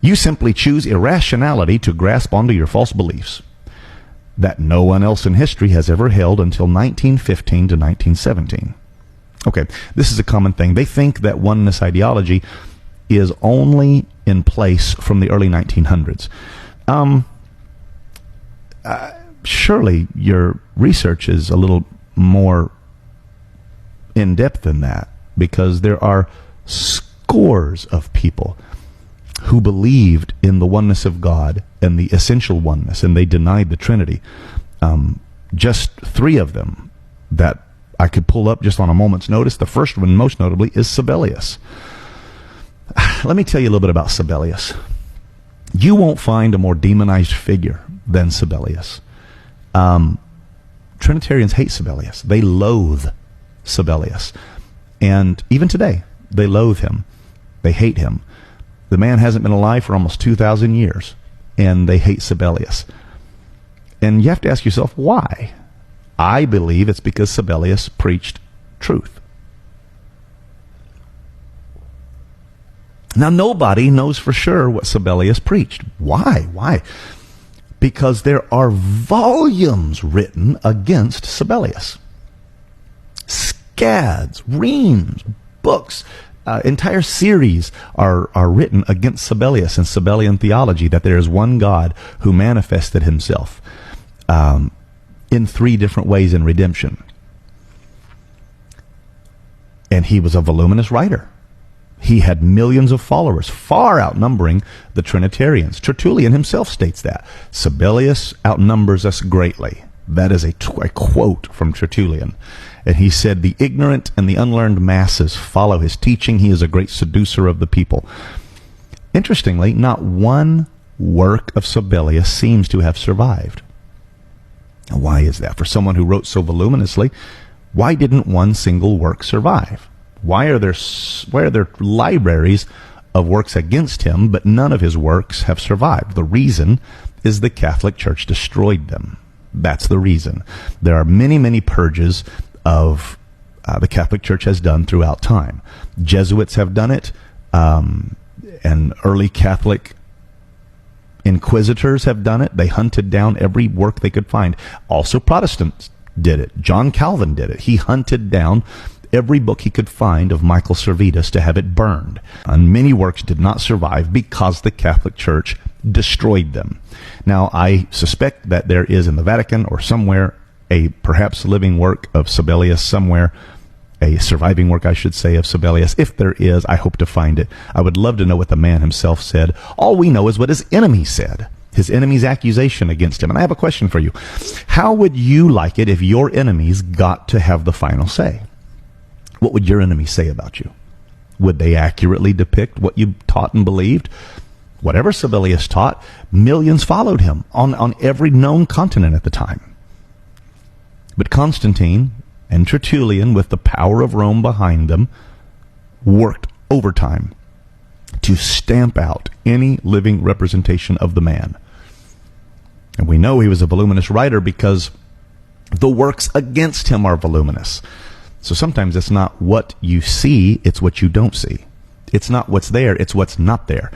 You simply choose irrationality to grasp onto your false beliefs that no one else in history has ever held until 1915 to 1917. Okay, this is a common thing. They think that oneness ideology is only in place from the early 1900s. Surely your research is a little more in-depth than that, because there are scores of people who believed in the oneness of God and the essential oneness, and they denied the Trinity. Just 3 of them that I could pull up just on a moment's notice. The first one, most notably, is Sabellius. Let me tell you a little bit about Sabellius. You won't find a more demonized figure than Sabellius. Trinitarians hate Sabellius. They loathe Sabellius. And even today, they loathe him. They hate him. The man hasn't been alive for almost 2,000 years, and they hate Sabellius. And you have to ask yourself, why? I believe it's because Sabellius preached truth. Now, nobody knows for sure what Sabellius preached. Why? Why? Because there are volumes written against Sabellius. Scads, reams, books, entire series are written against Sabellius and Sabellian theology, that there is one God who manifested himself in 3 different ways in redemption. And he was a voluminous writer. He had millions of followers, far outnumbering the Trinitarians. Tertullian himself states that. Sabellius outnumbers us greatly. That is a quote from Tertullian. And he said, the ignorant and the unlearned masses follow his teaching. He is a great seducer of the people. Interestingly, not one work of Sabellius seems to have survived. Now, why is that? For someone who wrote so voluminously, why didn't one single work survive? Why are there libraries of works against him, but none of his works have survived? The reason is the Catholic Church destroyed them. That's the reason. There are many, many purges of the Catholic Church has done throughout time. Jesuits have done it, and early Catholic inquisitors have done it. They hunted down every work they could find. Also, Protestants did it. John Calvin did it. He hunted down every book he could find of Michael Servetus to have it burned. And many works did not survive because the Catholic Church destroyed them. Now, I suspect that there is in the Vatican or somewhere a perhaps living work of Sabellius somewhere, a surviving work, I should say, of Sabellius. If there is, I hope to find it. I would love to know what the man himself said. All we know is what his enemy said, his enemy's accusation against him. And I have a question for you. How would you like it if your enemies got to have the final say? What would your enemies say about you? Would they accurately depict what you taught and believed? Whatever Sabellius taught, millions followed him on every known continent at the time. But Constantine and Tertullian, with the power of Rome behind them, worked overtime to stamp out any living representation of the man. And we know he was a voluminous writer because the works against him are voluminous. So sometimes it's not what you see, it's what you don't see. It's not what's there, it's what's not there.